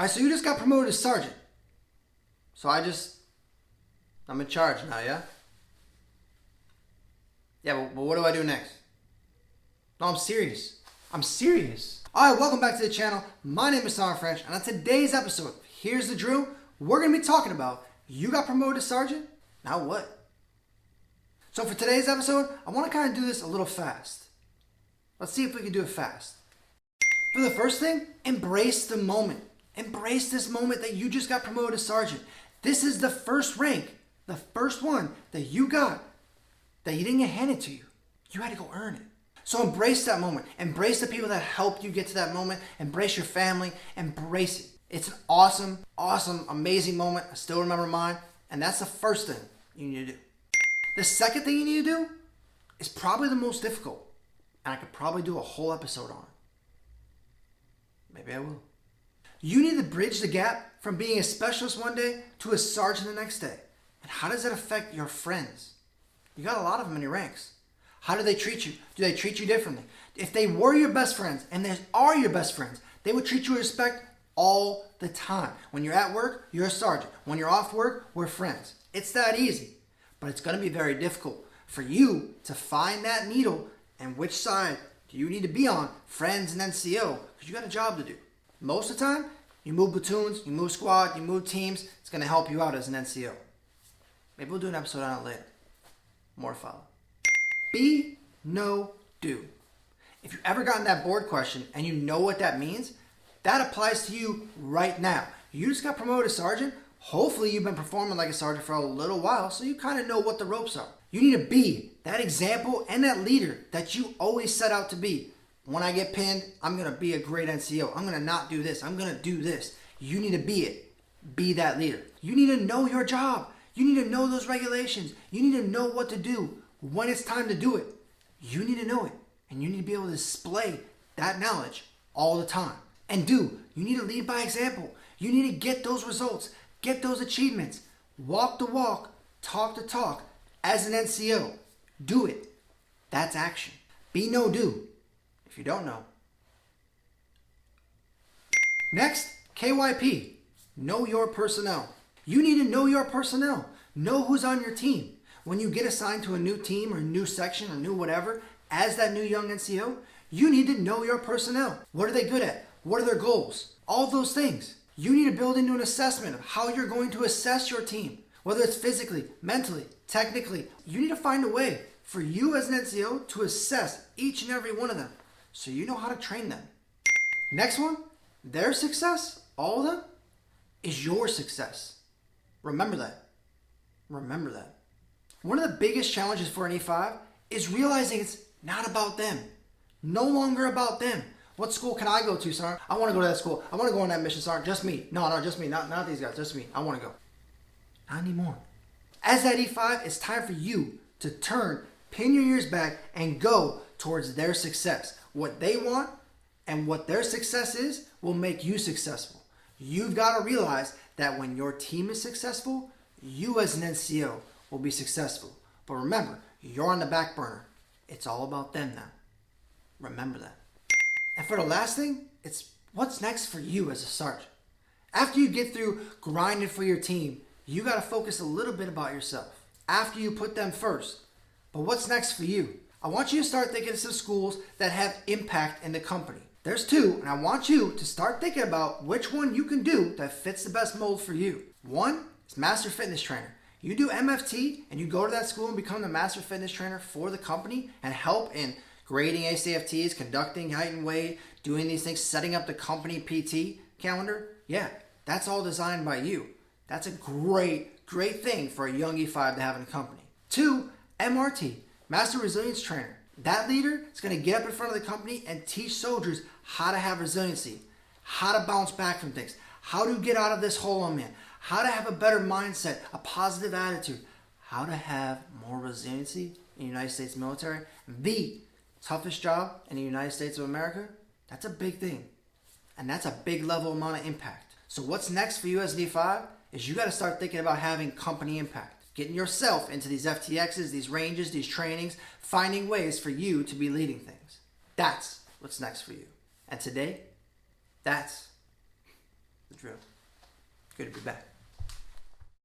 All right, so you just got promoted to sergeant. So I'm in charge now, yeah? Yeah, but what do I do next? No, I'm serious. I'm serious. All right, welcome back to the channel. My name is Tom French, and on today's episode, here's the drill. We're going to be talking about you got promoted to sergeant, now what? So for today's episode, I want to kind of do this a little fast. Let's see if we can do it fast. For the first thing, embrace the moment. Embrace this moment that you just got promoted to sergeant. This is the first rank, the first one that you got, that you didn't get handed to you. You had to go earn it. So embrace that moment. Embrace the people that helped you get to that moment. Embrace your family. Embrace it. It's an awesome, amazing moment. I still remember mine. And that's the first thing you need to do. The second thing you need to do is probably the most difficult. And I could probably do a whole episode on it. Maybe I will. You need to bridge the gap from being a specialist one day to a sergeant the next day. And how does that affect your friends? You got a lot of them in your ranks. How do they treat you? Do they treat you differently? If they were your best friends, and they are your best friends, they would treat you with respect all the time. When you're at work, you're a sergeant. When you're off work, we're friends. It's that easy. But it's going to be very difficult for you to find that needle and which side do you need to be on, friends and NCO, because you got a job to do. Most of the time, you move platoons, you move squad, you move teams. It's going to help you out as an NCO. Maybe we'll do an episode on it later. More to follow. Be, know, do. If you've ever gotten that board question and you know what that means, that applies to you right now. You just got promoted to sergeant. Hopefully you've been performing like a sergeant for a little while, so you kind of know what the ropes are. You need to be that example and that leader that you always set out to be. When I get pinned, I'm going to be a great NCO. I'm going to not do this. I'm going to do this. You need to be it. Be that leader. You need to know your job. You need to know those regulations. You need to know what to do when it's time to do it. You need to know it. And you need to be able to display that knowledge all the time. And you need to lead by example. You need to get those results. Get those achievements. Walk the walk. Talk the talk. As an NCO, do it. That's action. Be, know, do. If you don't know. Next, KYP. Know your personnel. You need to know your personnel. Know who's on your team. When you get assigned to a new team or new section or new whatever, as that new young NCO, you need to know your personnel. What are they good at? What are their goals? All those things. You need to build into an assessment of how you're going to assess your team. Whether it's physically, mentally, technically, you need to find a way for you as an NCO to assess each and every one of them so you know how to train them. Next one, their success, all of them, is your success. Remember that. Remember that. One of the biggest challenges for an E5 is realizing it's not about them. No longer about them. What school can I go to, Sergeant? I want to go to that school. I want to go on that mission, Sergeant. Just me. No, just me. Not these guys. Just me. I want to go. Not anymore. As that E5, it's time for you to turn, pin your ears back, and go towards their success. What they want and what their success is will make you successful. You've got to realize that when your team is successful, you as an NCO will be successful. But remember, you're on the back burner. It's all about them now. Remember that. And for the last thing, it's what's next for you as a sergeant. After you get through grinding for your team, you got to focus a little bit about yourself. After you put them first. But what's next for you? I want you to start thinking of some schools that have impact in the company. There's two, and I want you to start thinking about which one you can do that fits the best mold for you. One is Master Fitness Trainer. You do MFT and you go to that school and become the Master Fitness Trainer for the company and help in grading ACFTs, conducting height and weight, doing these things, setting up the company PT calendar. Yeah, that's all designed by you. That's a great thing for a young E5 to have in the company. Two, MRT, Master Resilience Trainer. That leader is going to get up in front of the company and teach soldiers how to have resiliency, how to bounce back from things, how to get out of this hole I'm in, how to have a better mindset, a positive attitude, how to have more resiliency in the United States military. The toughest job in the United States of America, that's a big thing. And that's a big level amount of impact. So what's next for you as an E5 is you got to start thinking about having company impact. Getting yourself into these FTXs, these ranges, these trainings, finding ways for you to be leading things. That's what's next for you. And today, that's the drill. Good to be back.